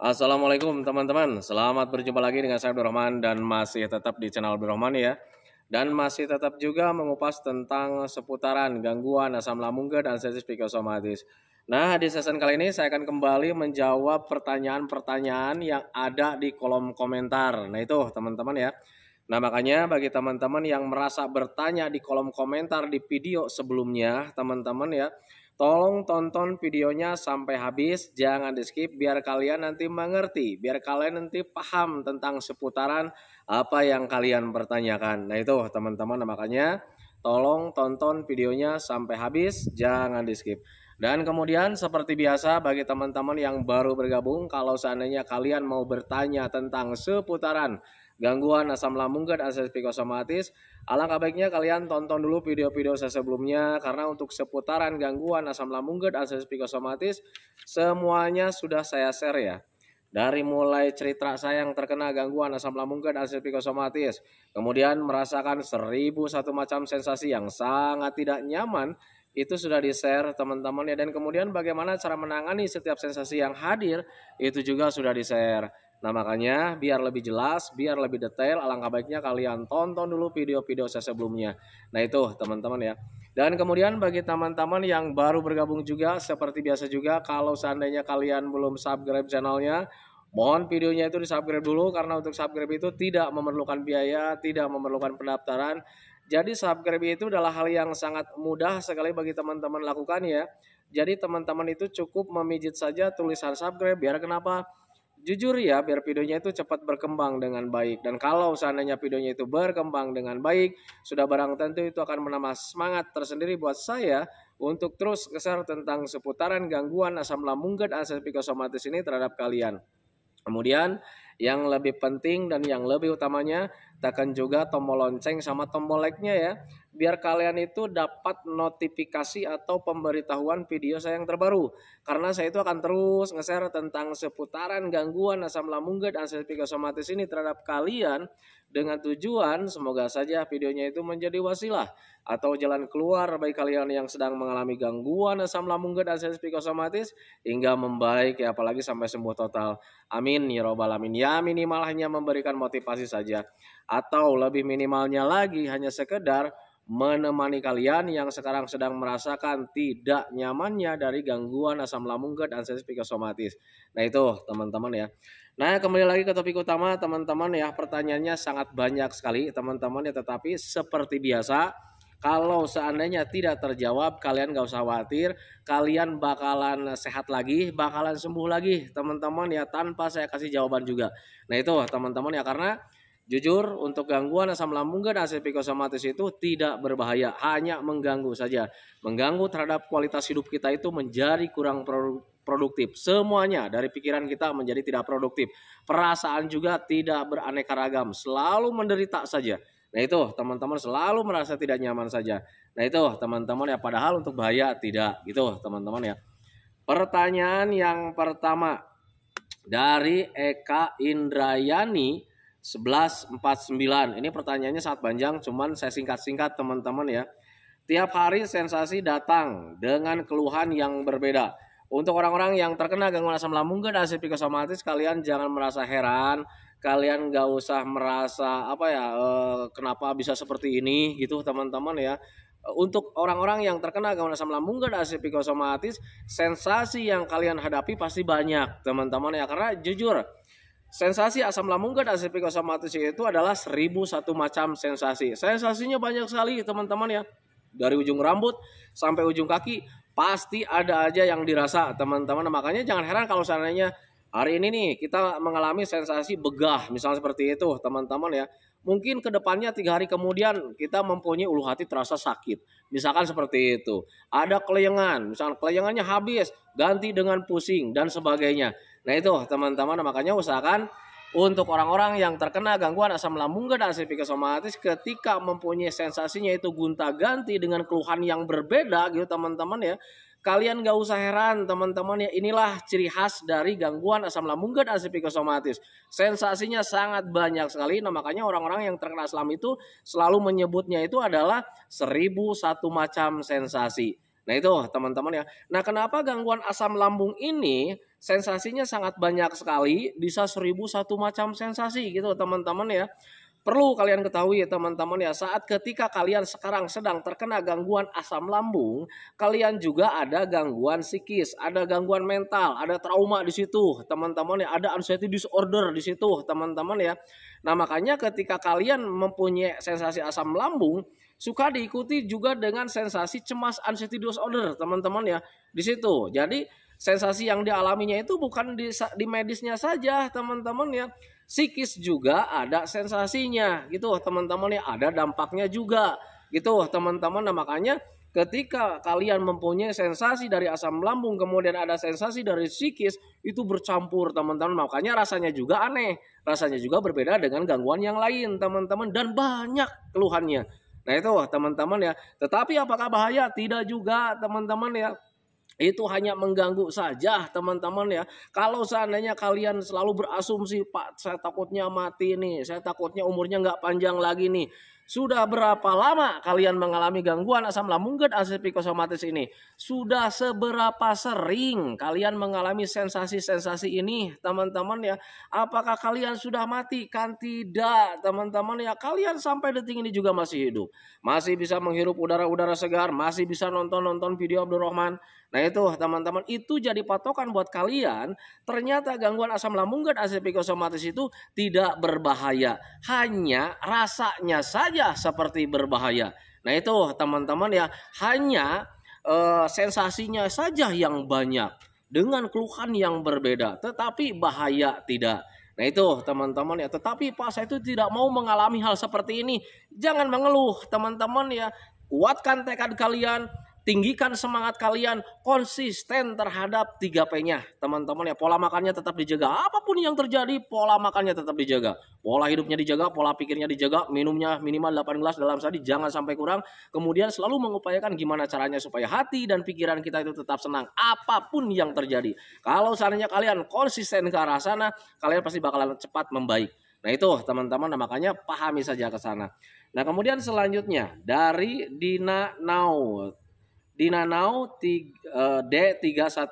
Assalamualaikum teman-teman, selamat berjumpa lagi dengan saya Abdurrahman dan masih tetap di channel Abdurrahman ya. Dan masih tetap juga mengupas tentang seputaran gangguan asam lambung dan sensitif psikosomatis. Nah, di season kali ini saya akan kembali menjawab pertanyaan-pertanyaan yang ada di kolom komentar. Nah itu teman-teman ya. Nah makanya bagi teman-teman yang merasa bertanya di kolom komentar di video sebelumnya, teman-teman ya, tolong tonton videonya sampai habis, jangan di skip biar kalian nanti mengerti, biar kalian nanti paham tentang seputaran apa yang kalian pertanyakan. Nah itu teman-teman, makanya tolong tonton videonya sampai habis, jangan di skip. Dan kemudian seperti biasa bagi teman-teman yang baru bergabung, kalau seandainya kalian mau bertanya tentang seputaran gangguan asam lambung dan sensitif psikosomatis, alangkah baiknya kalian tonton dulu video-video saya sebelumnya, karena untuk seputaran gangguan asam lambung dan sensitif psikosomatis semuanya sudah saya share ya. Dari mulai cerita saya yang terkena gangguan asam lambung dan sensitif psikosomatis, kemudian merasakan 1001 macam sensasi yang sangat tidak nyaman, itu sudah di-share teman-teman ya. Dan kemudian bagaimana cara menangani setiap sensasi yang hadir, itu juga sudah di-share. Nah makanya biar lebih jelas, biar lebih detail, alangkah baiknya kalian tonton dulu video-video saya sebelumnya. Nah itu teman-teman ya. Dan kemudian bagi teman-teman yang baru bergabung juga, seperti biasa juga, kalau seandainya kalian belum subscribe channelnya, mohon videonya itu di subscribe dulu, karena untuk subscribe itu tidak memerlukan biaya, tidak memerlukan pendaftaran. Jadi subscribe itu adalah hal yang sangat mudah sekali bagi teman-teman lakukan ya. Jadi teman-teman itu cukup memijit saja tulisan subscribe, biar kenapa? Jujur ya, biar videonya itu cepat berkembang dengan baik. Dan kalau seandainya videonya itu berkembang dengan baik, sudah barang tentu itu akan menambah semangat tersendiri buat saya untuk terus share tentang seputaran gangguan asam lambung dan sensitif psikosomatis ini terhadap kalian. Kemudian yang lebih penting dan yang lebih utamanya, tekan juga tombol lonceng sama tombol like-nya ya, biar kalian itu dapat notifikasi atau pemberitahuan video saya yang terbaru. Karena saya itu akan terus nge-share tentang seputaran gangguan asam lambung dan sensitif psikosomatis ini terhadap kalian, dengan tujuan semoga saja videonya itu menjadi wasilah atau jalan keluar bagi kalian yang sedang mengalami gangguan asam lambung dan sensitif psikosomatis hingga membaik ya, apalagi sampai sembuh total. Amin ya robbal alamin. Ya minimal hanya memberikan motivasi saja, atau lebih minimalnya lagi hanya sekedar menemani kalian yang sekarang sedang merasakan tidak nyamannya dari gangguan asam lambung dan sensitif psikosomatis. Nah itu teman-teman ya. Nah kembali lagi ke topik utama teman-teman ya. Pertanyaannya sangat banyak sekali teman-teman ya, tetapi seperti biasa, kalau seandainya tidak terjawab, kalian gak usah khawatir, kalian bakalan sehat lagi, bakalan sembuh lagi teman-teman ya, tanpa saya kasih jawaban juga. Nah itu teman-teman ya, karena jujur untuk gangguan asam lambung dan sensitif psikosomatis itu tidak berbahaya, hanya mengganggu saja. Mengganggu terhadap kualitas hidup kita itu menjadi kurang produktif. Semuanya dari pikiran kita menjadi tidak produktif. Perasaan juga tidak beraneka ragam, selalu menderita saja. Nah itu teman-teman, selalu merasa tidak nyaman saja. Nah itu teman-teman ya, padahal untuk bahaya tidak gitu teman-teman ya. Pertanyaan yang pertama dari Eka Indrayani 1149. Ini pertanyaannya sangat panjang, cuman saya singkat-singkat teman-teman ya. Tiap hari sensasi datang dengan keluhan yang berbeda. Untuk orang-orang yang terkena gangguan asam lambung dan sensitif psikosomatis, kalian jangan merasa heran, kalian gak usah merasa kenapa bisa seperti ini gitu teman-teman ya. Untuk orang-orang yang terkena gangguan asam lambung dan sensitif psikosomatis, sensasi yang kalian hadapi pasti banyak teman-teman ya, karena jujur sensasi asam lambung dan sensitif psikosomatis itu adalah 1001 macam sensasi. Sensasinya banyak sekali teman-teman ya. Dari ujung rambut sampai ujung kaki pasti ada aja yang dirasa teman-teman. Makanya jangan heran kalau seandainya hari ini nih kita mengalami sensasi begah misalnya seperti itu teman-teman ya. Mungkin kedepannya 3 hari kemudian kita mempunyai ulu hati terasa sakit. Misalkan seperti itu. Ada kelayangan, misalnya kelayangannya habis, ganti dengan pusing dan sebagainya. Nah itu teman-teman, makanya usahakan untuk orang-orang yang terkena gangguan asam lambung dan sensitif psikosomatis, ketika mempunyai sensasinya itu gonta-ganti dengan keluhan yang berbeda gitu teman-teman ya. Kalian gak usah heran teman-teman ya, inilah ciri khas dari gangguan asam lambung dan sensitif psikosomatis. Sensasinya sangat banyak sekali. Nah makanya orang-orang yang terkena asam itu selalu menyebutnya itu adalah 1001 macam sensasi. Nah itu teman-teman ya. Nah kenapa gangguan asam lambung ini sensasinya sangat banyak sekali, bisa 1001 macam sensasi gitu teman-teman ya. Perlu kalian ketahui ya teman-teman ya, saat ketika kalian sekarang sedang terkena gangguan asam lambung, kalian juga ada gangguan psikis, ada gangguan mental, ada trauma di situ teman-teman ya, ada anxiety disorder di situ teman-teman ya. Nah makanya ketika kalian mempunyai sensasi asam lambung, suka diikuti juga dengan sensasi cemas anxiety disorder teman-teman ya di situ. Jadi sensasi yang dialaminya itu bukan di medisnya saja teman-teman ya, psikis juga ada sensasinya gitu teman-teman ya, ada dampaknya juga gitu teman-teman. Nah makanya ketika kalian mempunyai sensasi dari asam lambung kemudian ada sensasi dari psikis, itu bercampur teman-teman, makanya rasanya juga aneh, rasanya juga berbeda dengan gangguan yang lain teman-teman, dan banyak keluhannya. Nah itu teman-teman ya, tetapi apakah bahaya? Tidak juga teman-teman ya. Itu hanya mengganggu saja teman-teman ya. Kalau seandainya kalian selalu berasumsi, Pak saya takutnya mati nih, saya takutnya umurnya nggak panjang lagi nih. Sudah berapa lama kalian mengalami gangguan asam lambung dan anxiety psikosomatis ini? Sudah seberapa sering kalian mengalami sensasi-sensasi ini teman-teman ya? Apakah kalian sudah mati? Kan tidak teman-teman ya. Kalian sampai detik ini juga masih hidup, masih bisa menghirup udara-udara segar, masih bisa nonton-nonton video Abdul Rahman. Nah itu teman-teman, itu jadi patokan buat kalian. Ternyata gangguan asam lambung dan anxiety psikosomatis itu tidak berbahaya, hanya rasanya saja seperti berbahaya. Nah itu teman-teman ya, hanya sensasinya saja yang banyak dengan keluhan yang berbeda, tetapi bahaya tidak. Nah itu teman-teman ya, tetapi Pak saya itu tidak mau mengalami hal seperti ini. Jangan mengeluh teman-teman ya, kuatkan tekad kalian, tinggikan semangat kalian, konsisten terhadap 3P-nya teman-teman ya. Pola makannya tetap dijaga, apapun yang terjadi pola makannya tetap dijaga, pola hidupnya dijaga, pola pikirnya dijaga, minumnya minimal 8 gelas dalam sehari, jangan sampai kurang. Kemudian selalu mengupayakan gimana caranya supaya hati dan pikiran kita itu tetap senang apapun yang terjadi. Kalau seandainya kalian konsisten ke arah sana, kalian pasti bakalan cepat membaik. Nah itu teman-teman, nah, makanya pahami saja ke sana. Nah kemudian selanjutnya dari Dina Now D31.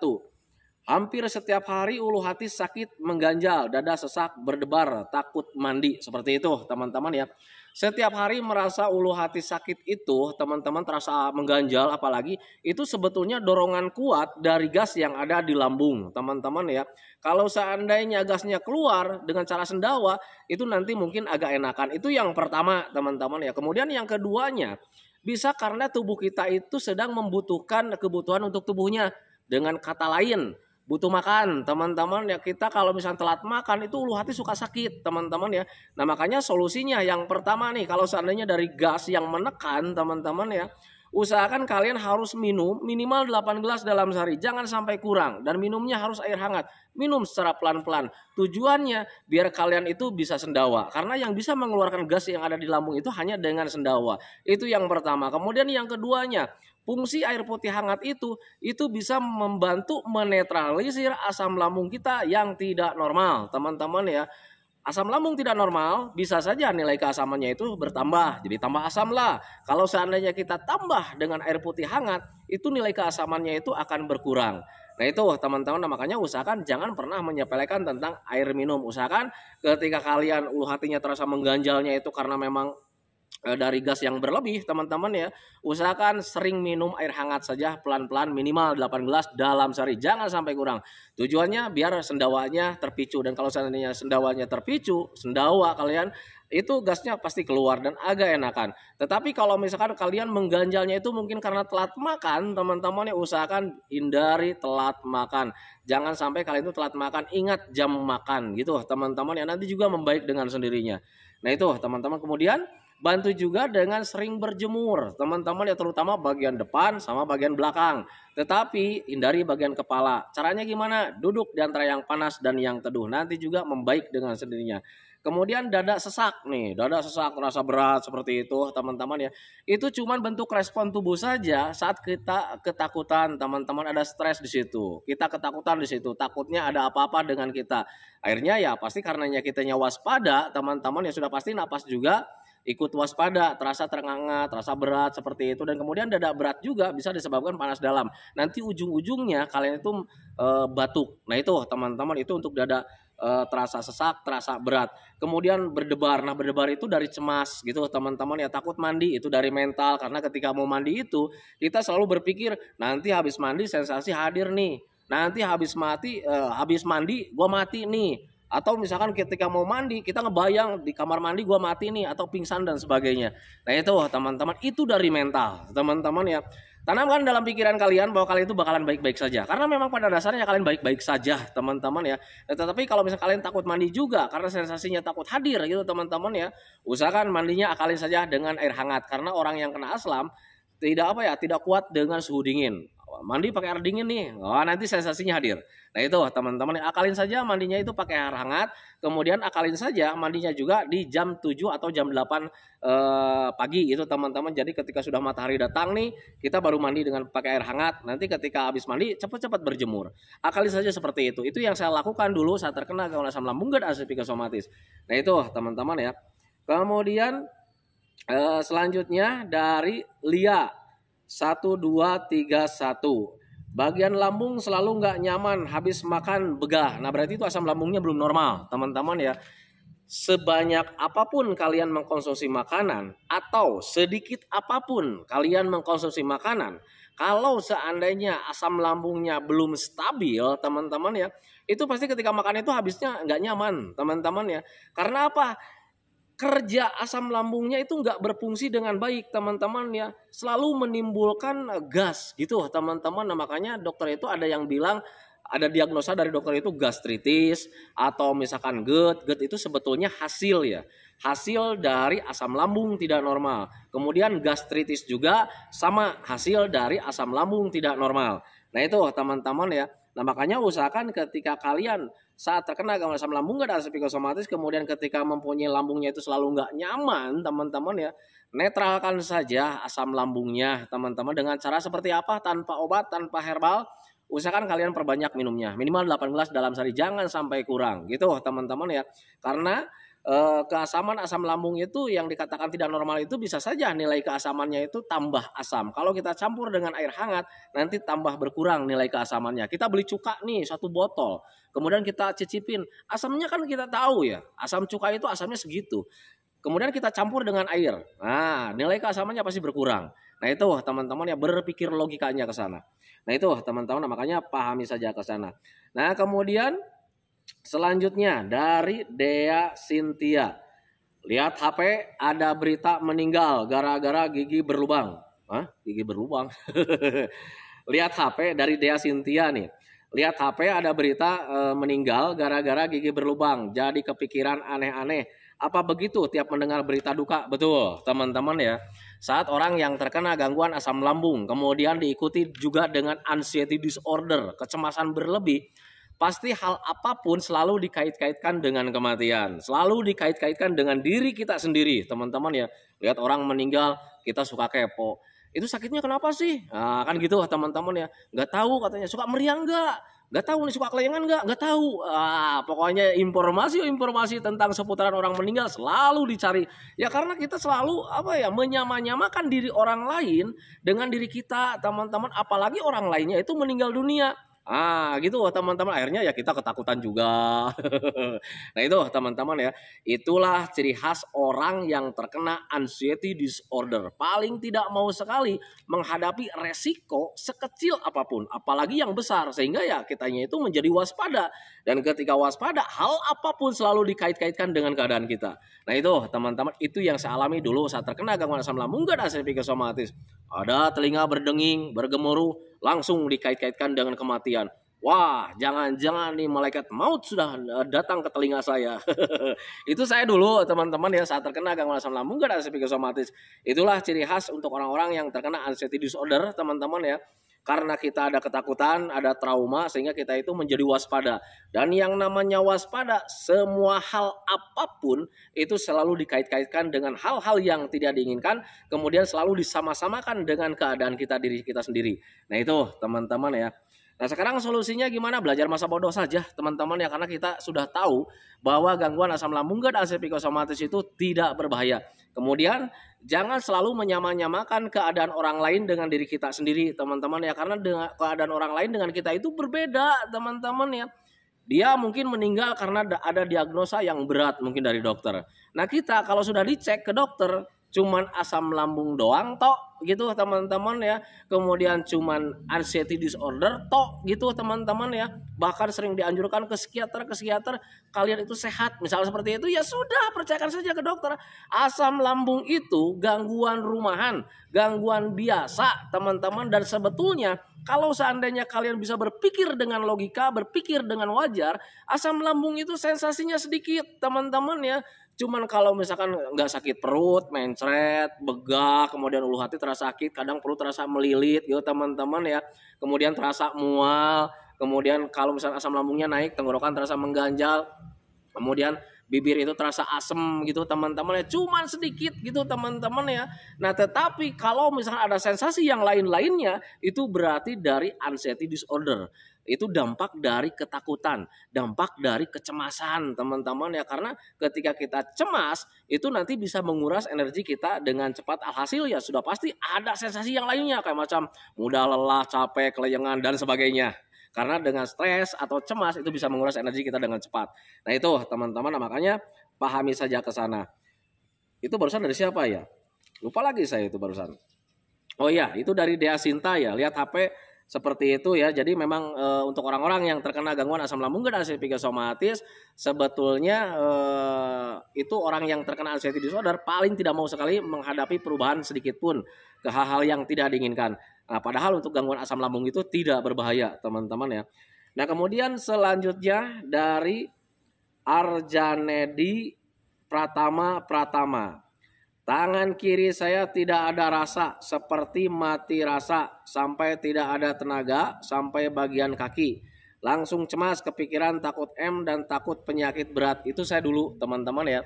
Hampir setiap hari ulu hati sakit mengganjal, dada sesak, berdebar, takut mandi. Seperti itu teman-teman ya. Setiap hari merasa ulu hati sakit itu teman-teman terasa mengganjal, apalagi itu sebetulnya dorongan kuat dari gas yang ada di lambung teman-teman ya. Kalau seandainya gasnya keluar dengan cara sendawa, itu nanti mungkin agak enakan. Itu yang pertama teman-teman ya. Kemudian yang keduanya, bisa karena tubuh kita itu sedang membutuhkan kebutuhan untuk tubuhnya. Dengan kata lain, butuh makan teman-teman ya. Kita kalau misalnya telat makan itu ulu hati suka sakit teman-teman ya. Nah makanya solusinya yang pertama nih, kalau seandainya dari gas yang menekan teman-teman ya, usahakan kalian harus minum minimal 8 gelas dalam sehari, jangan sampai kurang, dan minumnya harus air hangat. Minum secara pelan-pelan. Tujuannya biar kalian itu bisa sendawa, karena yang bisa mengeluarkan gas yang ada di lambung itu hanya dengan sendawa. Itu yang pertama. Kemudian yang keduanya, fungsi air putih hangat itu bisa membantu menetralisir asam lambung kita yang tidak normal teman-teman ya. Asam lambung tidak normal, bisa saja nilai keasamannya itu bertambah, jadi tambah asam lah. Kalau seandainya kita tambah dengan air putih hangat, itu nilai keasamannya itu akan berkurang. Nah itu teman-teman, makanya usahakan jangan pernah menyepelekan tentang air minum. Usahakan ketika kalian ulu hatinya terasa mengganjalnya itu karena memang dari gas yang berlebih teman-teman ya, usahakan sering minum air hangat saja pelan-pelan, minimal 8 gelas dalam sehari, jangan sampai kurang. Tujuannya biar sendawanya terpicu, dan kalau seandainya sendawanya terpicu, sendawa kalian itu gasnya pasti keluar dan agak enakan. Tetapi kalau misalkan kalian mengganjalnya itu mungkin karena telat makan teman-teman ya, usahakan hindari telat makan. Jangan sampai kalian itu telat makan, ingat jam makan gitu teman-teman ya, nanti juga membaik dengan sendirinya. Nah itu teman-teman. Kemudian bantu juga dengan sering berjemur teman-teman ya, terutama bagian depan sama bagian belakang. Tetapi hindari bagian kepala. Caranya gimana? Duduk di antara yang panas dan yang teduh, nanti juga membaik dengan sendirinya. Kemudian dada sesak nih, dada sesak terasa berat seperti itu teman-teman ya. Itu cuman bentuk respon tubuh saja saat kita ketakutan teman-teman, ada stres di situ. Kita ketakutan di situ, takutnya ada apa-apa dengan kita. Akhirnya ya pasti karenanya kitanya waspada teman-teman ya, sudah pasti napas juga ikut waspada, terasa terengah-engah, terasa berat seperti itu, dan kemudian dada berat juga bisa disebabkan panas dalam. Nanti ujung-ujungnya kalian itu batuk. Nah itu teman-teman, itu untuk dada terasa sesak, terasa berat. Kemudian berdebar. Nah berdebar itu dari cemas gitu teman-teman ya, takut mandi itu dari mental, karena ketika mau mandi itu kita selalu berpikir nanti habis mandi sensasi hadir nih. Nanti habis mandi gua mati nih. Atau misalkan ketika mau mandi kita ngebayang di kamar mandi gua mati nih atau pingsan dan sebagainya. Nah itu teman-teman, itu dari mental teman-teman ya. Tanamkan dalam pikiran kalian bahwa kalian itu bakalan baik-baik saja, karena memang pada dasarnya kalian baik-baik saja teman-teman ya. Tetapi kalau misalnya kalian takut mandi juga karena sensasinya takut hadir gitu teman-teman ya, usahakan mandinya akalin saja dengan air hangat, karena orang yang kena aslam tidak kuat dengan suhu dingin. Mandi pakai air dingin nih, nanti sensasinya hadir. Nah itu teman-teman, akalin saja mandinya itu pakai air hangat. Kemudian akalin saja mandinya juga di jam 7 atau jam 8 pagi itu teman-teman. Jadi ketika sudah matahari datang nih, kita baru mandi dengan pakai air hangat. Nanti ketika habis mandi cepat-cepat berjemur. Akalin saja seperti itu. Itu yang saya lakukan dulu saat terkena gangguan asam lambung dan asam psikosomatis. Nah itu teman-teman ya. Kemudian selanjutnya dari Lia 1231. Bagian lambung selalu nggak nyaman habis makan begah. Nah berarti itu asam lambungnya belum normal teman-teman ya. Sebanyak apapun kalian mengkonsumsi makanan atau sedikit apapun kalian mengkonsumsi makanan, kalau seandainya asam lambungnya belum stabil teman-teman ya, itu pasti ketika makan itu habisnya nggak nyaman teman-teman ya. Karena apa? Kerja asam lambungnya itu nggak berfungsi dengan baik teman-teman ya, selalu menimbulkan gas gitu teman-teman. Nah makanya dokter itu ada yang bilang, ada diagnosa dari dokter itu gastritis atau misalkan GERD itu sebetulnya hasil dari asam lambung tidak normal. Kemudian gastritis juga sama, hasil dari asam lambung tidak normal. Nah itu teman-teman ya. Nah makanya usahakan ketika kalian saat terkena gangguan asam lambung dan asam psikosomatis, kemudian ketika mempunyai lambungnya itu selalu nggak nyaman teman-teman ya, netralkan saja asam lambungnya teman-teman dengan cara seperti apa? Tanpa obat, tanpa herbal. Usahakan kalian perbanyak minumnya, minimal 8 gelas dalam sehari, jangan sampai kurang gitu teman-teman ya. Karena keasaman asam lambung itu yang dikatakan tidak normal itu bisa saja nilai keasamannya itu tambah asam. Kalau kita campur dengan air hangat nanti tambah berkurang nilai keasamannya. Kita beli cuka nih 1 botol, kemudian kita cicipin, asamnya kan kita tahu ya, asam cuka itu asamnya segitu. Kemudian kita campur dengan air, nah nilai keasamannya pasti berkurang. Nah itu teman-teman ya, berpikir logikanya ke sana. Nah itu teman-teman, makanya pahami saja ke sana. Nah kemudian selanjutnya dari Dea Cynthia. Lihat HP ada berita meninggal gara-gara gigi berlubang. Hah? Gigi berlubang? Lihat HP dari Dea Cynthia nih. Lihat HP ada berita meninggal gara-gara gigi berlubang. Jadi kepikiran aneh-aneh. Apa begitu tiap mendengar berita duka? Betul teman-teman ya. Saat orang yang terkena gangguan asam lambung kemudian diikuti juga dengan anxiety disorder, kecemasan berlebih, pasti hal apapun selalu dikait-kaitkan dengan kematian. Selalu dikait-kaitkan dengan diri kita sendiri teman-teman ya. Lihat orang meninggal kita suka kepo. Itu sakitnya kenapa sih? Nah, kan gitu teman-teman ya. Nggak tahu katanya, suka meriang nggak? Nggak tahu nih, suka kelayangan nggak? Nggak tahu. Pokoknya informasi tentang seputaran orang meninggal selalu dicari. Ya karena kita selalu menyamakan diri orang lain dengan diri kita teman-teman. Apalagi orang lainnya itu meninggal dunia. Gitu teman-teman, akhirnya ya kita ketakutan juga. Nah itu teman-teman ya, itulah ciri khas orang yang terkena anxiety disorder. Paling tidak mau sekali menghadapi resiko sekecil apapun, apalagi yang besar, sehingga ya kitanya itu menjadi waspada. Dan ketika waspada, hal apapun selalu dikait-kaitkan dengan keadaan kita. Nah itu teman-teman, itu yang saya alami dulu saat terkena gangguan asam lambung dan asam psikosomatis. Ada telinga berdenging, bergemuruh, langsung dikait-kaitkan dengan kematian. Wah, jangan-jangan nih malaikat maut sudah datang ke telinga saya. Itu saya dulu teman-teman ya, saat terkena gangguan asam lambung dan asam psikosomatis. Itulah ciri khas untuk orang-orang yang terkena anxiety disorder teman-teman ya. Karena kita ada ketakutan, ada trauma, sehingga kita itu menjadi waspada. Dan yang namanya waspada, semua hal apapun itu selalu dikait-kaitkan dengan hal-hal yang tidak diinginkan, kemudian selalu disama-samakan dengan keadaan kita, diri kita sendiri. Nah itu teman-teman ya. Nah sekarang solusinya gimana? Belajar masa bodoh saja teman-teman ya, karena kita sudah tahu bahwa gangguan asam lambung dan ACE psikosomatis itu tidak berbahaya. Kemudian jangan selalu menyamakan keadaan orang lain dengan diri kita sendiri teman-teman ya, karena dengan keadaan orang lain dengan kita itu berbeda teman-teman ya. Dia mungkin meninggal karena ada diagnosa yang berat mungkin dari dokter. Nah kita kalau sudah dicek ke dokter cuman asam lambung doang tok gitu teman-teman ya, kemudian cuman anxiety disorder tok gitu teman-teman ya, bahkan sering dianjurkan ke psikiater kalian itu sehat misalnya seperti itu, ya sudah percayakan saja ke dokter. Asam lambung itu gangguan rumahan, gangguan biasa teman-teman, dan sebetulnya kalau seandainya kalian bisa berpikir dengan logika, berpikir dengan wajar, asam lambung itu sensasinya sedikit teman-teman ya. Cuman kalau misalkan nggak sakit perut, mencret, begak, kemudian ulu hati terasa sakit, kadang perut terasa melilit gitu teman-teman ya. Kemudian terasa mual, kemudian kalau misalkan asam lambungnya naik, tenggorokan terasa mengganjal, kemudian bibir itu terasa asem gitu teman-teman ya, cuman sedikit gitu teman-teman ya. Nah tetapi kalau misalkan ada sensasi yang lain-lainnya, itu berarti dari anxiety disorder. Itu dampak dari ketakutan, dampak dari kecemasan teman-teman ya, karena ketika kita cemas itu nanti bisa menguras energi kita dengan cepat. Alhasil ya sudah pasti ada sensasi yang lainnya kayak macam mudah lelah, capek, kelayangan dan sebagainya. Karena dengan stres atau cemas itu bisa menguras energi kita dengan cepat. Nah itu teman-teman, makanya pahami saja ke sana. Itu barusan dari siapa ya? Lupa lagi saya itu barusan. Oh iya, itu dari Dea Sinta ya. Lihat HP seperti itu ya. Jadi memang untuk orang-orang yang terkena gangguan asam lambung dan ACE psikosomatis, sebetulnya itu orang yang terkena anxiety disorder paling tidak mau sekali menghadapi perubahan sedikit pun ke hal-hal yang tidak diinginkan. Nah, padahal untuk gangguan asam lambung itu tidak berbahaya teman-teman ya. Nah kemudian selanjutnya dari Arjanedi Pratama. Tangan kiri saya tidak ada rasa, seperti mati rasa, sampai tidak ada tenaga, sampai bagian kaki. Langsung cemas, kepikiran, takut dan takut penyakit berat. Itu saya dulu teman-teman ya.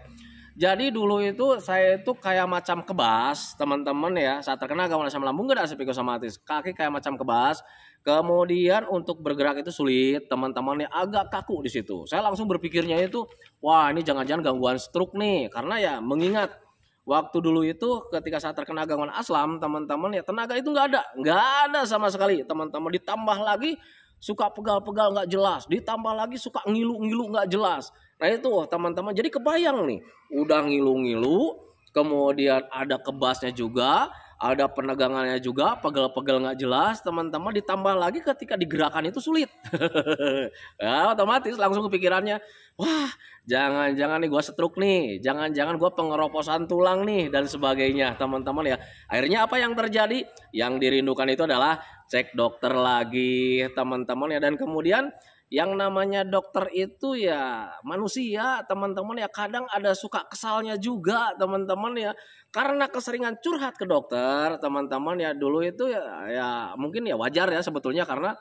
Jadi dulu itu saya itu kayak macam kebas teman-teman ya, saat terkena gangguan asam lambung dan ACE psikosomatis. Kaki kayak macam kebas. Kemudian untuk bergerak itu sulit teman-teman ya, agak kaku di situ. Saya langsung berpikirnya itu, wah ini jangan-jangan gangguan stroke nih, karena ya mengingat waktu dulu itu ketika saat terkena gangguan asam teman-teman ya, tenaga itu nggak ada sama sekali teman-teman. Ditambah lagi suka pegal-pegal nggak jelas, ditambah lagi suka ngilu-ngilu nggak jelas. Nah itu teman-teman, jadi kebayang nih, udah ngilu-ngilu, kemudian ada kebasnya juga, ada penegangannya juga, pegel-pegel nggak jelas teman-teman, ditambah lagi ketika digerakkan itu sulit. Ya, otomatis langsung kepikirannya, wah jangan-jangan nih gue stroke nih, jangan-jangan gue pengeroposan tulang nih dan sebagainya teman-teman ya. Akhirnya apa yang terjadi? Yang dirindukan itu adalah cek dokter lagi teman-teman ya. Dan kemudian yang namanya dokter itu ya manusia teman-teman ya, kadang ada suka kesalnya juga teman-teman ya, karena keseringan curhat ke dokter teman-teman ya. Dulu itu ya mungkin ya wajar ya sebetulnya, karena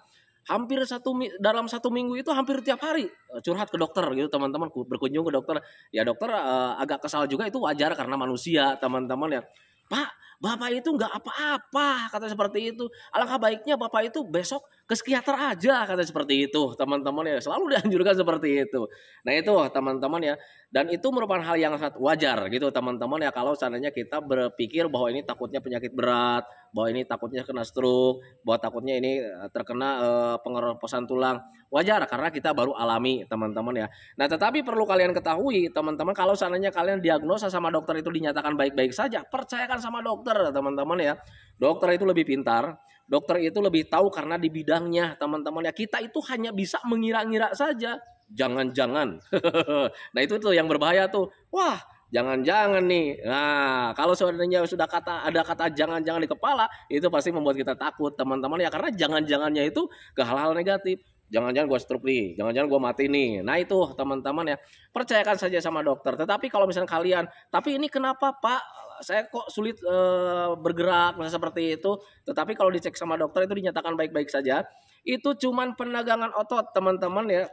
hampir dalam satu minggu itu hampir tiap hari curhat ke dokter gitu teman-teman, berkunjung ke dokter. Ya dokter agak kesal juga, itu wajar karena manusia teman-teman ya. Pak, Bapak itu nggak apa-apa, kata seperti itu. Alangkah baiknya Bapak itu besok ke psikiater aja, kata seperti itu teman-teman ya. Selalu dianjurkan seperti itu. Nah itu teman-teman ya. Dan itu merupakan hal yang sangat wajar gitu teman-teman ya, kalau seandainya kita berpikir bahwa ini takutnya penyakit berat, bahwa ini takutnya kena stroke, bahwa takutnya ini terkena pengeroposan tulang. Wajar karena kita baru alami teman-teman ya. Nah tetapi perlu kalian ketahui teman-teman, kalau seandainya kalian diagnosa sama dokter itu dinyatakan baik-baik saja, percayakan sama dokter teman-teman ya. Dokter itu lebih pintar, dokter itu lebih tahu karena di bidangnya teman-teman ya. Kita itu hanya bisa mengira-ngira saja. Jangan-jangan. Nah itu tuh yang berbahaya tuh. Wah jangan-jangan nih. Nah kalau sebenarnya sudah ada kata jangan-jangan di kepala, itu pasti membuat kita takut teman-teman ya, karena jangan-jangannya itu ke hal-hal negatif. Jangan-jangan gue stroke nih, jangan-jangan gue mati nih. Nah itu teman-teman ya, percayakan saja sama dokter. Tetapi kalau misalnya kalian, tapi ini kenapa Pak, saya kok sulit bergerak misalnya seperti itu, tetapi kalau dicek sama dokter itu dinyatakan baik-baik saja, itu cuman penegangan otot teman-teman ya.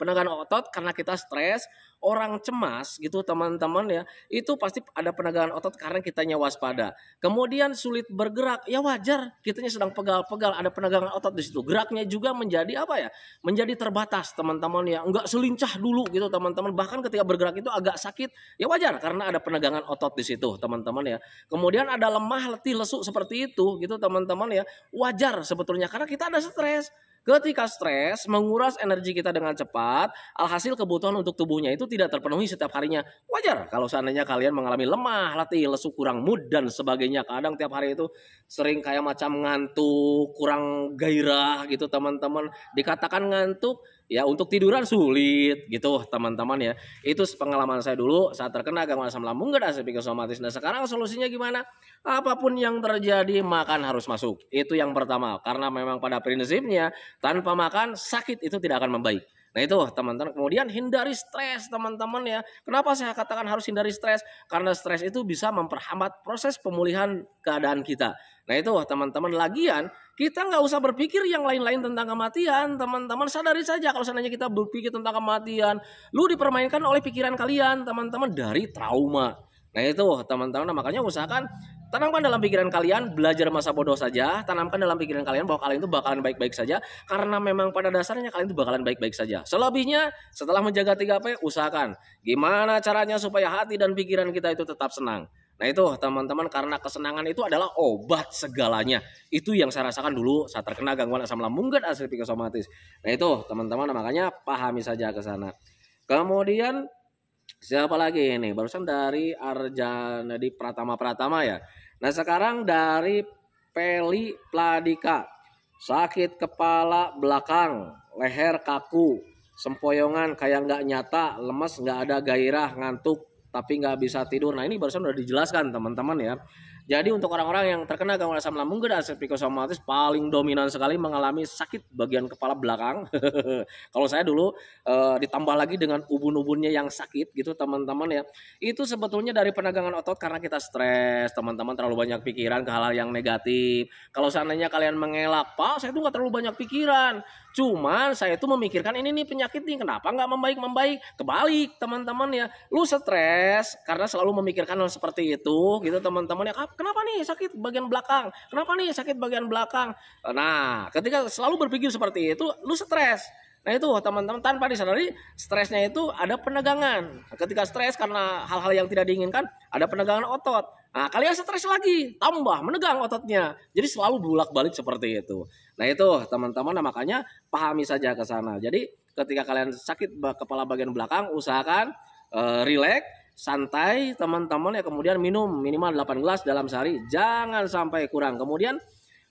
Penegangan otot karena kita stres, orang cemas gitu teman-teman ya, itu pasti ada penegangan otot karena kitanya waspada. Kemudian sulit bergerak, ya wajar, kitanya sedang pegal-pegal, ada penegangan otot di situ. Geraknya juga menjadi apa ya? Menjadi terbatas teman-teman ya, enggak selincah dulu gitu teman-teman. Bahkan ketika bergerak itu agak sakit, ya wajar karena ada penegangan otot di situ teman-teman ya. Kemudian ada lemah, letih, lesu seperti itu gitu teman-teman ya, wajar sebetulnya karena kita ada stres. Ketika stres menguras energi kita dengan cepat, alhasil kebutuhan untuk tubuhnya itu tidak terpenuhi setiap harinya. Wajar kalau seandainya kalian mengalami lemah, letih, lesu, kurang mood dan sebagainya. Kadang tiap hari itu sering kayak macam ngantuk, kurang gairah gitu teman-teman. Dikatakan ngantuk, ya untuk tiduran sulit gitu teman-teman ya. Itu pengalaman saya dulu saat terkena gangguan asam lambung dan psikosomatis. Nah sekarang solusinya gimana? Apapun yang terjadi makan harus masuk. Itu yang pertama. Karena memang pada prinsipnya tanpa makan sakit itu tidak akan membaik. Nah itu teman-teman. Kemudian hindari stres teman-teman ya. Kenapa saya katakan harus hindari stres? Karena stres itu bisa memperhambat proses pemulihan keadaan kita. Nah itu teman-teman, lagian kita nggak usah berpikir yang lain-lain tentang kematian. Teman-teman sadari saja kalau seandainya kita berpikir tentang kematian, lu dipermainkan oleh pikiran kalian teman-teman dari trauma. Nah itu teman-teman, nah, makanya usahakan tanamkan dalam pikiran kalian, belajar masa bodoh saja. Tanamkan dalam pikiran kalian bahwa kalian itu bakalan baik-baik saja. Karena memang pada dasarnya kalian itu bakalan baik-baik saja. Selebihnya setelah menjaga 3P, usahakan gimana caranya supaya hati dan pikiran kita itu tetap senang. Nah itu teman-teman, karena kesenangan itu adalah obat segalanya. Itu yang saya rasakan dulu saat terkena gangguan asam lambung dan psikosomatis. Nah itu teman-teman, makanya pahami saja ke sana. Kemudian siapa lagi ini? Barusan dari Arjana di Pratama ya. Nah sekarang dari Peli Pladika. Sakit kepala belakang, leher kaku, sempoyongan kayak nggak nyata, lemes, nggak ada gairah, ngantuk, tapi nggak bisa tidur. Nah ini barusan udah dijelaskan teman-teman ya. Jadi untuk orang-orang yang terkena gangguan asam lambung dan psikosomatis paling dominan sekali mengalami sakit bagian kepala belakang. Kalau saya dulu ditambah lagi dengan ubun-ubunnya yang sakit gitu teman-teman ya. Itu sebetulnya dari penegangan otot karena kita stres, teman-teman terlalu banyak pikiran ke hal-hal yang negatif. Kalau seandainya kalian mengelak, "Pak, saya tuh nggak terlalu banyak pikiran. Cuman saya tuh memikirkan ini nih penyakit nih, kenapa nggak membaik-membaik?" Kebalik teman-teman ya. Lu stres karena selalu memikirkan hal seperti itu gitu teman-teman ya. Kenapa nih sakit bagian belakang? Kenapa nih sakit bagian belakang? Nah, ketika selalu berpikir seperti itu, lu stres. Nah itu teman-teman, tanpa disadari stresnya itu ada penegangan. Ketika stres karena hal-hal yang tidak diinginkan, ada penegangan otot. Nah kalian stres lagi, tambah menegang ototnya. Jadi selalu bolak-balik seperti itu. Nah itu teman-teman, nah, makanya pahami saja ke sana. Jadi ketika kalian sakit kepala bagian belakang, usahakan rileks, santai teman-teman ya. Kemudian minum minimal 8 gelas dalam sehari, jangan sampai kurang. Kemudian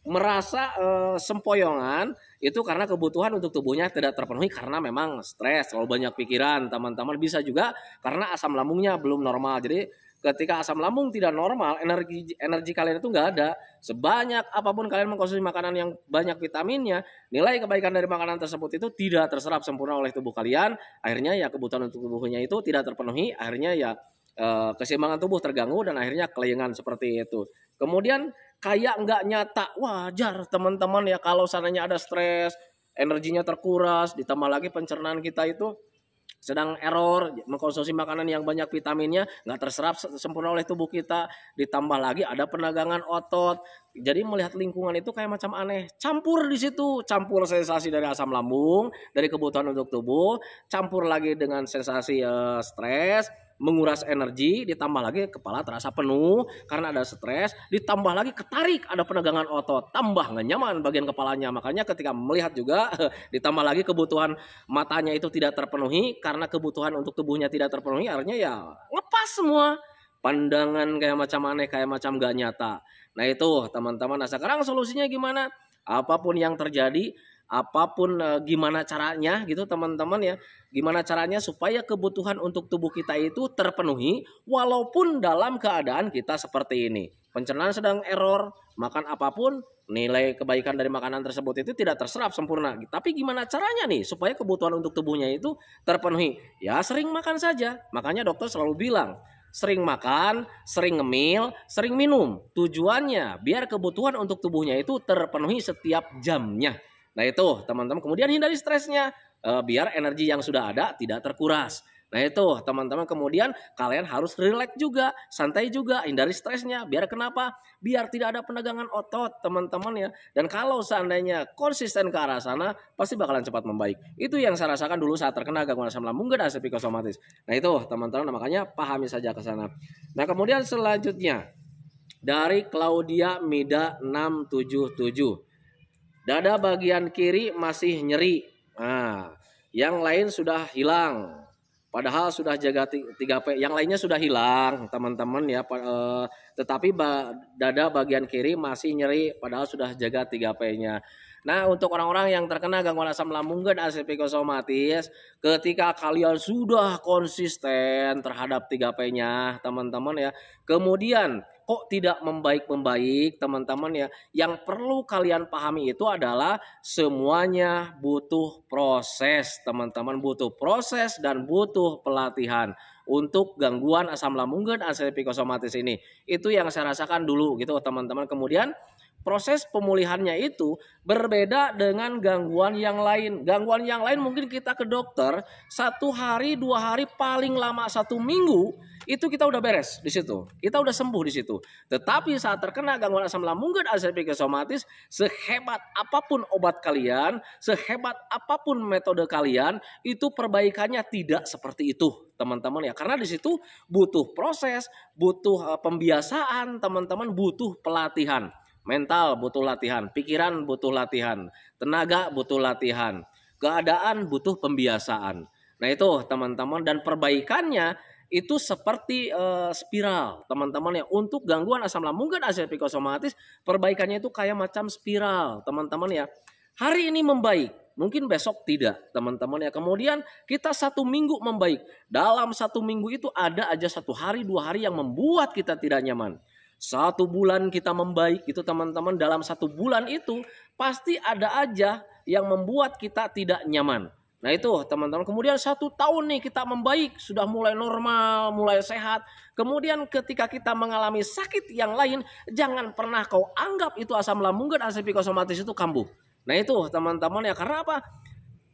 merasa sempoyongan itu karena kebutuhan untuk tubuhnya tidak terpenuhi karena memang stres, terlalu banyak pikiran teman-teman. Bisa juga karena asam lambungnya belum normal. Jadi ketika asam lambung tidak normal, energi kalian itu nggak ada. Sebanyak apapun kalian mengkonsumsi makanan yang banyak vitaminnya, nilai kebaikan dari makanan tersebut itu tidak terserap sempurna oleh tubuh kalian. Akhirnya ya kebutuhan untuk tubuhnya itu tidak terpenuhi. Akhirnya ya keseimbangan tubuh terganggu dan akhirnya kelengan seperti itu. Kemudian kayak nggak nyata, wajar teman-teman ya kalau seandainya ada stres, energinya terkuras, ditambah lagi pencernaan kita itu sedang error, mengkonsumsi makanan yang banyak vitaminnya nggak terserap sempurna oleh tubuh kita, ditambah lagi ada penegangan otot. Jadi melihat lingkungan itu kayak macam aneh, campur di situ, campur sensasi dari asam lambung, dari kebutuhan untuk tubuh, campur lagi dengan sensasi stres, menguras energi, ditambah lagi kepala terasa penuh karena ada stres, ditambah lagi ketarik, ada penegangan otot, tambah nggak nyaman bagian kepalanya. Makanya ketika melihat juga ditambah lagi kebutuhan matanya itu tidak terpenuhi karena kebutuhan untuk tubuhnya tidak terpenuhi, akhirnya ya ngepas semua, pandangan kayak macam aneh, kayak macam gak nyata. Nah itu teman-teman, nah sekarang solusinya gimana? Apapun yang terjadi, apapun gimana caranya gitu teman-teman ya, gimana caranya supaya kebutuhan untuk tubuh kita itu terpenuhi walaupun dalam keadaan kita seperti ini, pencernaan sedang error, makan apapun nilai kebaikan dari makanan tersebut itu tidak terserap sempurna. Tapi gimana caranya nih supaya kebutuhan untuk tubuhnya itu terpenuhi? Ya sering makan saja. Makanya dokter selalu bilang sering makan, sering ngemil, sering minum. Tujuannya biar kebutuhan untuk tubuhnya itu terpenuhi setiap jamnya. Nah itu teman-teman, kemudian hindari stresnya. biar energi yang sudah ada tidak terkuras. Nah itu teman-teman, kemudian kalian harus rileks juga, santai juga, hindari stresnya. Biar kenapa? Biar tidak ada penegangan otot teman-teman ya. Dan kalau seandainya konsisten ke arah sana, pasti bakalan cepat membaik. Itu yang saya rasakan dulu saat terkena gangguan asam lambung dan asam psikosomatis. Nah itu teman-teman, makanya pahami saja ke sana. Nah kemudian selanjutnya dari Claudia Mida 677. Dada bagian kiri masih nyeri. Nah, yang lain sudah hilang. Padahal sudah jaga 3P, yang lainnya sudah hilang teman-teman ya, tetapi dada bagian kiri masih nyeri padahal sudah jaga 3P-nya. Nah untuk orang-orang yang terkena gangguan asam lambung dan asam psikosomatis, ketika kalian sudah konsisten terhadap 3P-nya teman-teman ya, kemudian kok tidak membaik-membaik teman-teman ya, yang perlu kalian pahami itu adalah semuanya butuh proses teman-teman, butuh proses dan butuh pelatihan untuk gangguan asam lambung dan asam psikosomatis ini. Itu yang saya rasakan dulu gitu teman-teman. Kemudian proses pemulihannya itu berbeda dengan gangguan yang lain. Gangguan yang lain mungkin kita ke dokter 1 hari, 2 hari, paling lama 1 minggu itu kita udah beres di situ. Kita udah sembuh di situ. Tetapi saat terkena gangguan asam lambung dan asam psikosomatis, sehebat apapun obat kalian, sehebat apapun metode kalian, itu perbaikannya tidak seperti itu, teman-teman ya. Karena di situ butuh proses, butuh pembiasaan, teman-teman, butuh pelatihan. Mental butuh latihan, pikiran butuh latihan, tenaga butuh latihan, keadaan butuh pembiasaan. Nah itu teman-teman, dan perbaikannya itu seperti spiral teman-teman ya. Untuk gangguan asam lambung dan asam psikosomatis, perbaikannya itu kayak macam spiral teman-teman ya. Hari ini membaik, mungkin besok tidak teman-teman ya. Kemudian kita 1 minggu membaik. Dalam 1 minggu itu ada aja 1 hari 2 hari yang membuat kita tidak nyaman. 1 bulan kita membaik itu teman-teman, dalam 1 bulan itu pasti ada aja yang membuat kita tidak nyaman. Nah itu teman-teman, kemudian 1 tahun nih kita membaik, sudah mulai normal, mulai sehat. Kemudian ketika kita mengalami sakit yang lain, jangan pernah kau anggap itu asam lambung dan asam psikosomatis itu kambuh. Nah itu teman-teman ya, karena apa?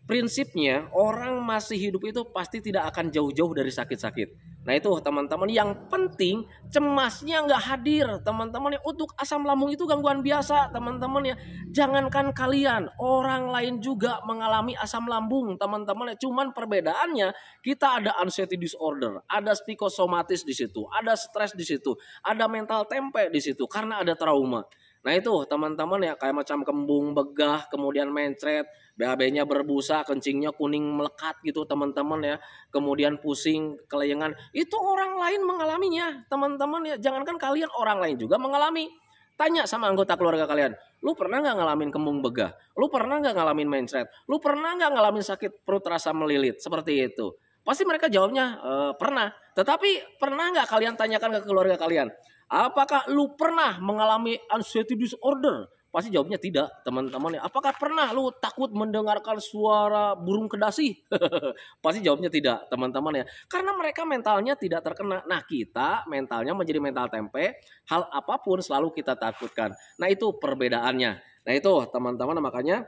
Prinsipnya orang masih hidup itu pasti tidak akan jauh-jauh dari sakit-sakit. Nah itu teman-teman, yang penting cemasnya nggak hadir teman-teman ya. Untuk asam lambung itu gangguan biasa teman-teman ya. Jangankan kalian, orang lain juga mengalami asam lambung teman-teman ya. Cuman perbedaannya kita ada anxiety disorder, ada psikosomatis di situ, ada stres di situ, ada mental tempe di situ karena ada trauma. Nah itu teman-teman ya, kayak macam kembung begah, kemudian mencret, BAB-nya berbusa, kencingnya kuning melekat gitu teman-teman ya. Kemudian pusing, kelayangan. Itu orang lain mengalaminya teman-teman ya. Jangankan kalian, orang lain juga mengalami. Tanya sama anggota keluarga kalian, lu pernah nggak ngalamin kembung begah? Lu pernah nggak ngalamin mencret? Lu pernah nggak ngalamin sakit perut rasa melilit? Seperti itu. Pasti mereka jawabnya pernah. Tetapi pernah nggak kalian tanyakan ke keluarga kalian, apakah lu pernah mengalami anxiety disorder? Pasti jawabnya tidak, teman-teman. Apakah pernah lu takut mendengarkan suara burung kedasi? Pasti jawabnya tidak, teman-teman ya. Karena mereka mentalnya tidak terkena. Nah, kita mentalnya menjadi mental tempe. Hal apapun selalu kita takutkan. Nah, itu perbedaannya. Nah, itu teman-teman, makanya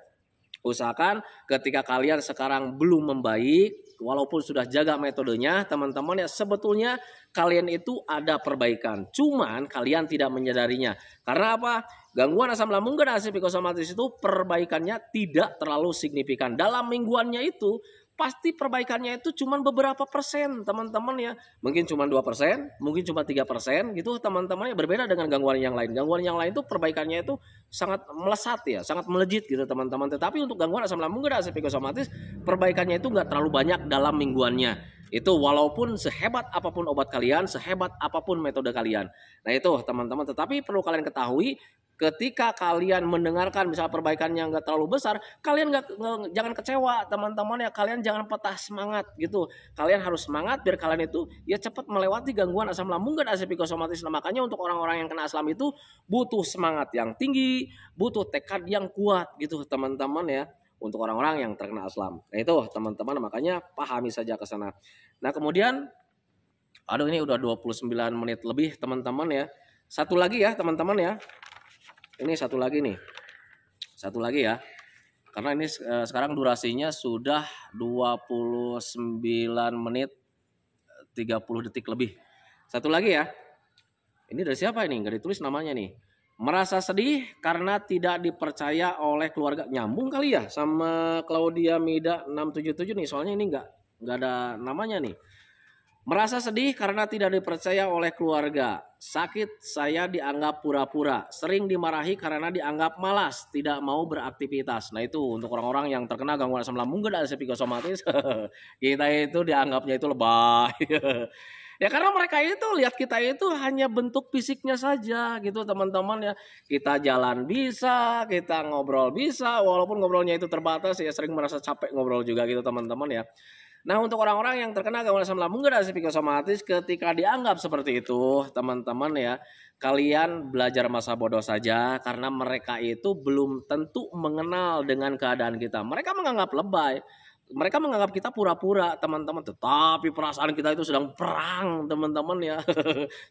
usahakan ketika kalian sekarang belum membaik, walaupun sudah jaga metodenya, teman-teman ya, sebetulnya kalian itu ada perbaikan. Cuman kalian tidak menyadarinya. Karena apa? Gangguan asam lambung dan asam psikosomatis itu perbaikannya tidak terlalu signifikan. Dalam mingguannya itu pasti perbaikannya itu cuma beberapa persen teman-teman ya. Mungkin cuma 2%, mungkin cuma 3% gitu teman-teman ya. Berbeda dengan gangguan yang lain. Gangguan yang lain itu perbaikannya itu sangat melesat ya, sangat melejit gitu teman-teman. Tetapi untuk gangguan asam lambung dan asam psikosomatis, perbaikannya itu nggak terlalu banyak dalam mingguannya. Itu walaupun sehebat apapun obat kalian, sehebat apapun metode kalian. Nah itu teman-teman, tetapi perlu kalian ketahui, ketika kalian mendengarkan misal perbaikannya nggak terlalu besar, kalian jangan kecewa teman-teman ya. Kalian jangan patah semangat gitu. Kalian harus semangat biar kalian itu ya cepat melewati gangguan asam lambung dan asam psikosomatis. Nah, makanya untuk orang-orang yang kena asam itu butuh semangat yang tinggi, butuh tekad yang kuat gitu teman-teman ya. Untuk orang-orang yang terkena asam. Nah itu teman-teman, makanya pahami saja ke sana. Nah kemudian, aduh ini udah 29 menit lebih teman-teman ya. Satu lagi ya teman-teman ya. Ini satu lagi nih. Satu lagi ya. Karena ini sekarang durasinya sudah 29 menit 30 detik lebih. Satu lagi ya. Ini dari siapa ini? Nggak ditulis namanya nih. Merasa sedih karena tidak dipercaya oleh keluarga. Nyambung kali ya sama Claudia Mida 677 nih. Soalnya ini nggak ada namanya nih. Merasa sedih karena tidak dipercaya oleh keluarga. Sakit saya dianggap pura-pura. Sering dimarahi karena dianggap malas, tidak mau beraktivitas. Nah itu untuk orang-orang yang terkena gangguan asam lambung dan psikosomatis. Kita itu dianggapnya itu lebay. Ya karena mereka itu lihat kita itu hanya bentuk fisiknya saja gitu teman-teman ya. Kita jalan bisa, kita ngobrol bisa, walaupun ngobrolnya itu terbatas ya, sering merasa capek ngobrol juga gitu teman-teman ya. Nah untuk orang-orang yang terkena gangguan asam lambung dan psikosomatis ketika dianggap seperti itu teman-teman ya, kalian belajar masa bodoh saja karena mereka itu belum tentu mengenal dengan keadaan kita. Mereka menganggap lebay. Mereka menganggap kita pura-pura teman-teman, tetapi perasaan kita itu sedang perang teman-teman ya.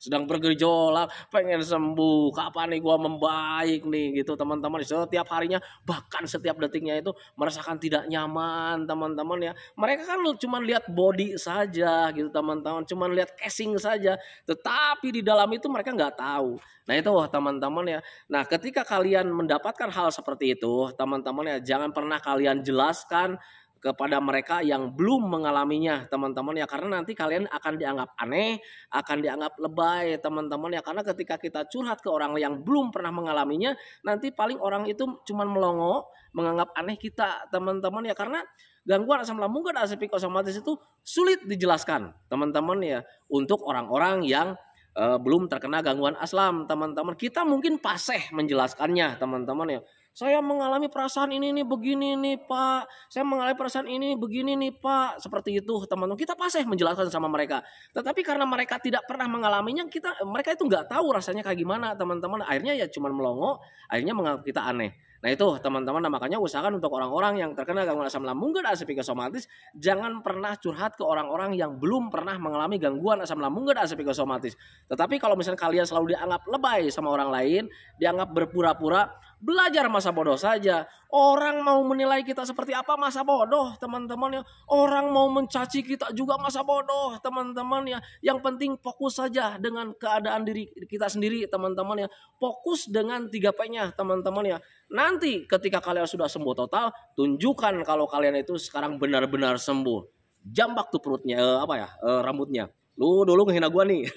Sedang bergejolak, pengen sembuh, kapan nih gua membaik nih gitu teman-teman. Setiap harinya bahkan setiap detiknya itu merasakan tidak nyaman teman-teman ya. Mereka kan cuma lihat body saja gitu teman-teman, cuma lihat casing saja, tetapi di dalam itu mereka nggak tahu. Nah itu teman-teman ya. Nah ketika kalian mendapatkan hal seperti itu teman-teman ya, jangan pernah kalian jelaskan kepada mereka yang belum mengalaminya teman-teman ya, karena nanti kalian akan dianggap aneh, akan dianggap lebay teman-teman ya, karena ketika kita curhat ke orang yang belum pernah mengalaminya, nanti paling orang itu cuman melongo, menganggap aneh kita teman-teman ya, karena gangguan asam lambung dan psikosomatis itu sulit dijelaskan teman-teman ya untuk orang-orang yang belum terkena gangguan asam teman-teman. Kita mungkin fasih menjelaskannya teman-teman ya. Saya mengalami perasaan ini nih begini nih Pak. Saya mengalami perasaan ini begini nih Pak. Seperti itu teman-teman. Kita fasih menjelaskan sama mereka. Tetapi karena mereka tidak pernah mengalaminya, mereka itu nggak tahu rasanya kayak gimana teman-teman. Akhirnya ya cuman melongo. Akhirnya menganggap kita aneh. Nah itu teman-teman, nah, makanya usahakan untuk orang-orang yang terkena gangguan asam lambung dan psikosomatis, jangan pernah curhat ke orang-orang yang belum pernah mengalami gangguan asam lambung dan psikosomatis. Tetapi kalau misalnya kalian selalu dianggap lebay sama orang lain, dianggap berpura-pura, belajar masa bodoh saja. Orang mau menilai kita seperti apa masa bodoh teman-teman ya. Orang mau mencaci kita juga masa bodoh teman-teman ya. Yang penting fokus saja dengan keadaan diri kita sendiri teman-teman ya. Fokus dengan 3P-nya teman-teman ya. Nanti ketika kalian sudah sembuh total, tunjukkan kalau kalian itu sekarang benar-benar sembuh. Jambak tuh perutnya, rambutnya. Lu dulu ngehina gua nih.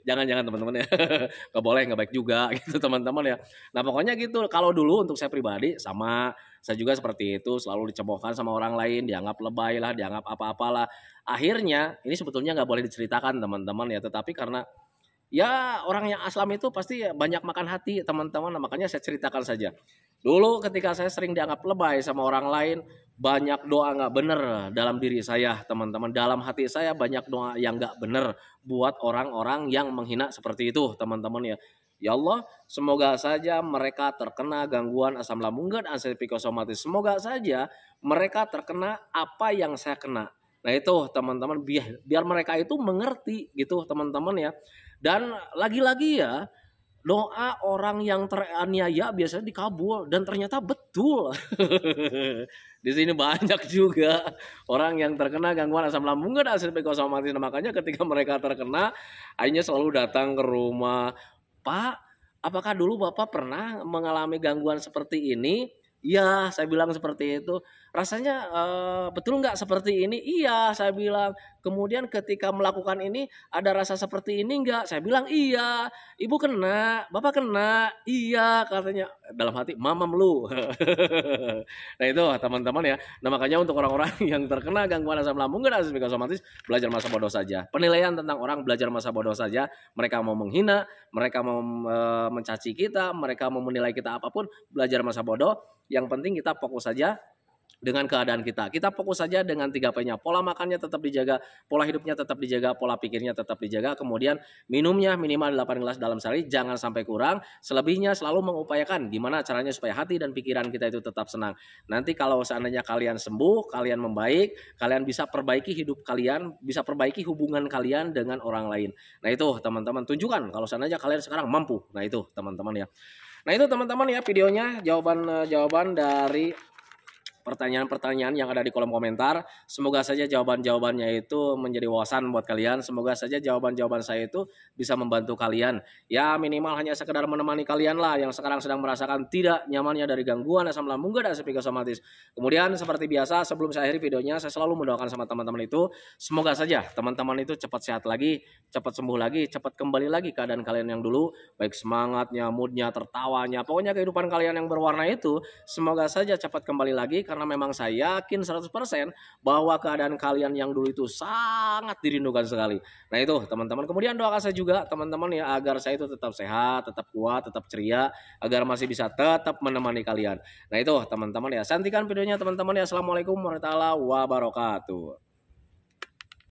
Jangan-jangan teman-teman ya. Gak boleh, gak baik juga gitu teman-teman ya. Nah pokoknya gitu. Kalau dulu untuk saya pribadi sama, saya juga seperti itu, selalu dicemoohkan sama orang lain, dianggap lebay lah, dianggap apa-apalah. Akhirnya ini sebetulnya gak boleh diceritakan teman-teman ya, tetapi karena ya orang yang aslam itu pasti banyak makan hati teman-teman. Nah, makanya saya ceritakan saja. Dulu ketika saya sering dianggap lebay sama orang lain, banyak doa gak bener dalam diri saya teman-teman. Dalam hati saya banyak doa yang gak bener buat orang-orang yang menghina seperti itu teman-teman ya. Ya Allah, semoga saja mereka terkena gangguan asam lambung dan psikosomatis. Semoga saja mereka terkena apa yang saya kena. Nah itu teman-teman, biar mereka itu mengerti gitu teman-teman ya. Dan lagi-lagi ya, doa orang yang teraniaya biasanya dikabul dan ternyata betul. Di sini banyak juga orang yang terkena gangguan asam lambung dan psikosomatis. Makanya ketika mereka terkena, akhirnya selalu datang ke rumah. Pak, apakah dulu Bapak pernah mengalami gangguan seperti ini? Iya, saya bilang seperti itu. Rasanya betul nggak seperti ini? Iya, saya bilang. Kemudian ketika melakukan ini ada rasa seperti ini nggak? Saya bilang iya. Ibu kena, Bapak kena. Iya, katanya dalam hati, mamam lu. Nah itu teman-teman ya. Nah makanya untuk orang-orang yang terkena gangguan asam lambung dan psikosomatis, belajar masa bodoh saja. Penilaian tentang orang, belajar masa bodoh saja. Mereka mau menghina, mereka mau mencaci kita, mereka mau menilai kita apapun, belajar masa bodoh. Yang penting kita fokus saja dengan keadaan kita. Kita fokus saja dengan 3P-nya. Pola makannya tetap dijaga, pola hidupnya tetap dijaga, pola pikirnya tetap dijaga. Kemudian minumnya minimal 8 gelas dalam sehari, jangan sampai kurang. Selebihnya selalu mengupayakan gimana caranya supaya hati dan pikiran kita itu tetap senang. Nanti kalau seandainya kalian sembuh, kalian membaik, kalian bisa perbaiki hidup kalian, bisa perbaiki hubungan kalian dengan orang lain. Nah itu teman-teman, tunjukkan kalau seandainya kalian sekarang mampu. Nah itu teman-teman ya. Nah itu teman-teman ya videonya, jawaban dari pertanyaan-pertanyaan yang ada di kolom komentar. Semoga saja jawaban-jawabannya itu menjadi wawasan buat kalian. Semoga saja jawaban-jawaban saya itu bisa membantu kalian. Ya minimal hanya sekedar menemani kalian lah yang sekarang sedang merasakan tidak nyamannya dari gangguan asam lambung dan psikosomatis. Kemudian seperti biasa sebelum saya akhiri videonya, saya selalu mendoakan sama teman-teman itu, semoga saja teman-teman itu cepat sehat lagi, cepat sembuh lagi, cepat kembali lagi keadaan kalian yang dulu, baik semangatnya, moodnya, tertawanya, pokoknya kehidupan kalian yang berwarna itu semoga saja cepat kembali lagi, karena memang saya yakin 100% bahwa keadaan kalian yang dulu itu sangat dirindukan sekali. Nah itu teman-teman, kemudian doakan saya juga teman-teman ya agar saya itu tetap sehat, tetap kuat, tetap ceria, agar masih bisa tetap menemani kalian. Nah itu teman-teman ya, santikan videonya teman-teman ya. Assalamualaikum warahmatullahi wabarakatuh.